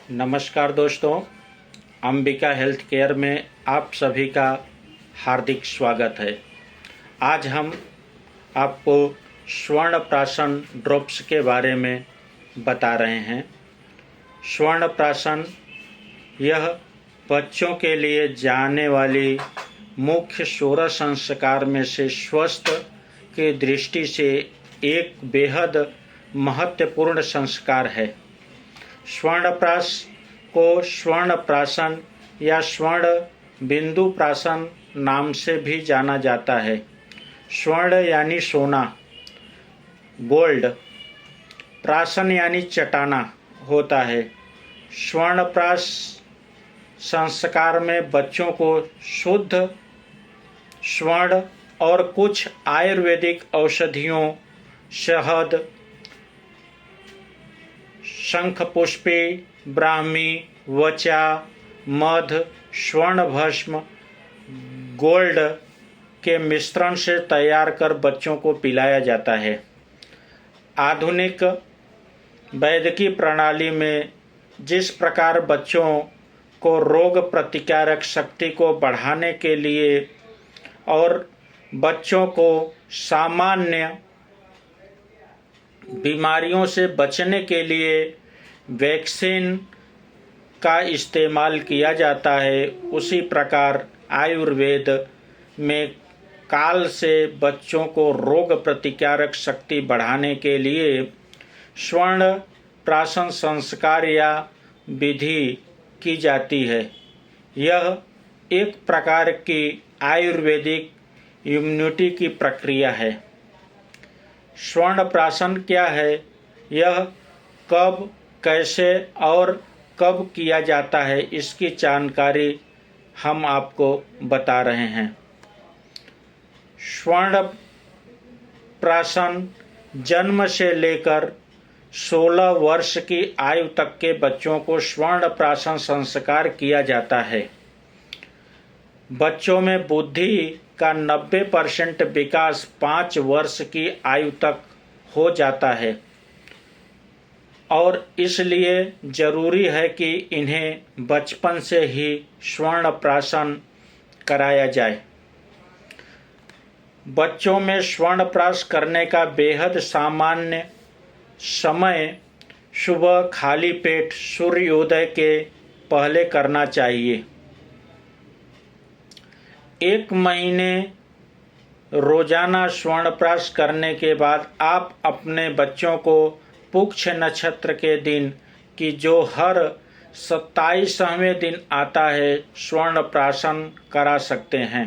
नमस्कार दोस्तों, Ambika health care में आप सभी का हार्दिक स्वागत है। आज हम आपको स्वर्ण प्राशन ड्रॉप्स के बारे में बता रहे हैं। स्वर्ण प्राशन यह बच्चों के लिए जाने वाली मुख्य 16 संस्कार में से स्वास्थ्य की दृष्टि से एक बेहद महत्वपूर्ण संस्कार है। स्वर्णप्राश को स्वर्ण प्राशन या स्वर्ण बिंदु प्राशन नाम से भी जाना जाता है। स्वर्ण यानी सोना, गोल्ड, प्राशन यानी चटाना होता है। स्वर्णप्राश संस्कार में बच्चों को शुद्ध स्वर्ण और कुछ आयुर्वेदिक औषधियों, शहद, शंखपुष्पी, ब्राह्मी, वचा, मध, स्वर्ण भस्म, गोल्ड के मिश्रण से तैयार कर बच्चों को पिलाया जाता है। आधुनिक वैद्यकीय प्रणाली में जिस प्रकार बच्चों को रोग प्रतिकारक शक्ति को बढ़ाने के लिए और बच्चों को सामान्य बीमारियों से बचने के लिए वैक्सीन का इस्तेमाल किया जाता है, उसी प्रकार आयुर्वेद में काल से बच्चों को रोग प्रतिकारक शक्ति बढ़ाने के लिए स्वर्ण प्राशन संस्कार या विधि की जाती है। यह एक प्रकार की आयुर्वेदिक इम्यूनिटी की प्रक्रिया है। स्वर्ण प्राशन क्या है, यह कब, कैसे और कब किया जाता है, इसकी जानकारी हम आपको बता रहे हैं। स्वर्ण प्राशन जन्म से लेकर 16 वर्ष की आयु तक के बच्चों को स्वर्ण प्राशन संस्कार किया जाता है। बच्चों में बुद्धि का 90% विकास 5 वर्ष की आयु तक हो जाता है और इसलिए जरूरी है कि इन्हें बचपन से ही स्वर्ण प्राशन कराया जाए। बच्चों में स्वर्ण प्राश करने का बेहद सामान्य समय सुबह खाली पेट सूर्योदय के पहले करना चाहिए। 1 महीने रोजाना स्वर्णप्राश करने के बाद आप अपने बच्चों को पुक्ष नक्षत्र के दिन की जो हर 27वें दिन आता है स्वर्ण प्राशन करा सकते हैं।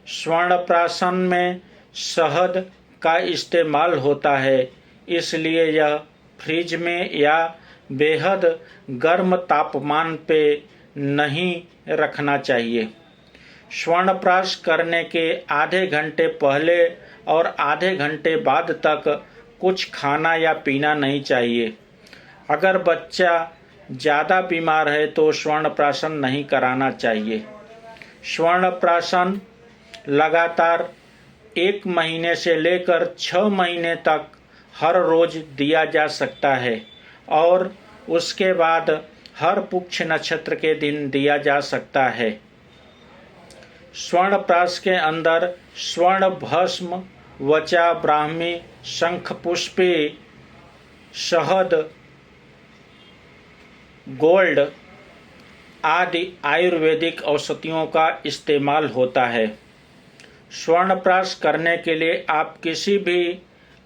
स्वर्ण प्राशन में शहद का इस्तेमाल होता है, इसलिए यह फ्रिज में या बेहद गर्म तापमान पे नहीं रखना चाहिए। स्वर्णप्राश करने के आधे घंटे पहले और आधे घंटे बाद तक कुछ खाना या पीना नहीं चाहिए। अगर बच्चा ज़्यादा बीमार है तो स्वर्णप्राशन नहीं कराना चाहिए। स्वर्णप्राशन लगातार 1 महीने से लेकर 6 महीने तक हर रोज दिया जा सकता है और उसके बाद हर पुक्ष नक्षत्र के दिन दिया जा सकता है। स्वर्ण प्राश के अंदर स्वर्ण भस्म, वचा, ब्राह्मी, शंखपुष्पी, शहद, गोल्ड आदि आयुर्वेदिक औषधियों का इस्तेमाल होता है। स्वर्ण प्राश करने के लिए आप किसी भी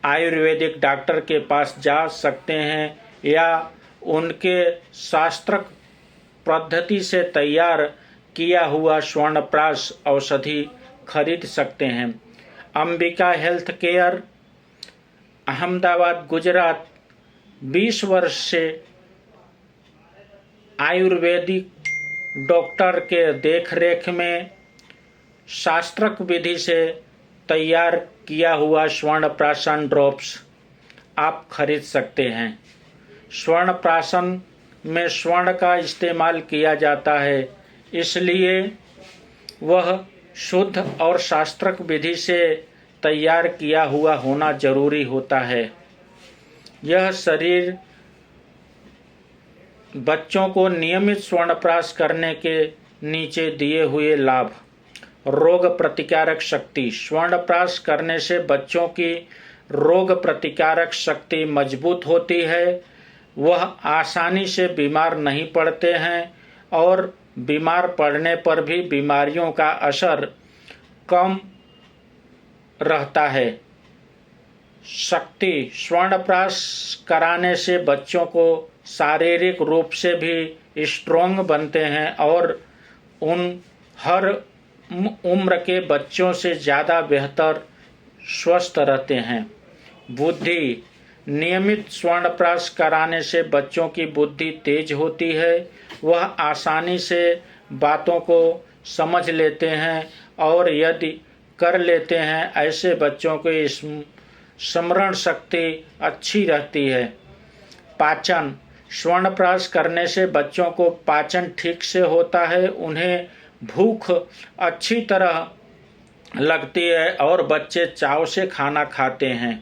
आयुर्वेदिक डॉक्टर के पास जा सकते हैं या उनके शास्त्रक पद्धति से तैयार किया हुआ स्वर्णप्राश औषधि खरीद सकते हैं। अंबिका हेल्थ केयर, अहमदाबाद, गुजरात 20 वर्ष से आयुर्वेदिक डॉक्टर के देखरेख में शास्त्रक विधि से तैयार किया हुआ स्वर्ण प्राशन ड्रॉप्स आप खरीद सकते हैं। स्वर्ण प्राशन में स्वर्ण का इस्तेमाल किया जाता है, इसलिए वह शुद्ध और शास्त्रक विधि से तैयार किया हुआ होना जरूरी होता है। यह शरीर बच्चों को नियमित स्वर्णप्राश करने के नीचे दिए हुए लाभ। रोग प्रतिकारक शक्ति। स्वर्णप्राश करने से बच्चों की रोग प्रतिकारक शक्ति मजबूत होती है। वह आसानी से बीमार नहीं पड़ते हैं और बीमार पड़ने पर भी बीमारियों का असर कम रहता है। शक्ति। स्वर्णप्राश कराने से बच्चों को शारीरिक रूप से भी स्ट्रॉन्ग बनते हैं और हर उम्र के बच्चों से ज़्यादा बेहतर स्वस्थ रहते हैं। बुद्धि। नियमित स्वर्णप्राश कराने से बच्चों की बुद्धि तेज होती है। वह आसानी से बातों को समझ लेते हैं और यदि कर लेते हैं ऐसे बच्चों की स्मरण शक्ति अच्छी रहती है। पाचन। स्वर्णप्राश करने से बच्चों को पाचन ठीक से होता है, उन्हें भूख अच्छी तरह लगती है और बच्चे चाव से खाना खाते हैं।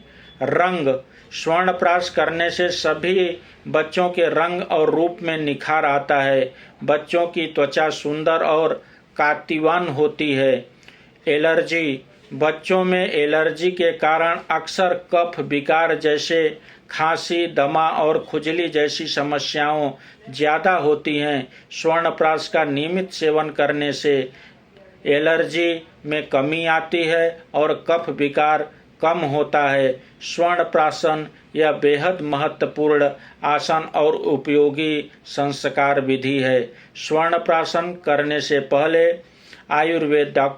रंग। स्वर्णप्राश करने से सभी बच्चों के रंग और रूप में निखार आता है। बच्चों की त्वचा सुंदर और कांतिवान होती है। एलर्जी। बच्चों में एलर्जी के कारण अक्सर कफ विकार जैसे खांसी, दमा और खुजली जैसी समस्याओं ज़्यादा होती हैं। स्वर्णप्राश का नियमित सेवन करने से एलर्जी में कमी आती है और कफ विकार कम होता है। स्वर्णप्राशन यह बेहद महत्वपूर्ण आसन और उपयोगी संस्कार विधि है। स्वर्णप्राशन करने से पहले आयुर्वेद डॉक्टर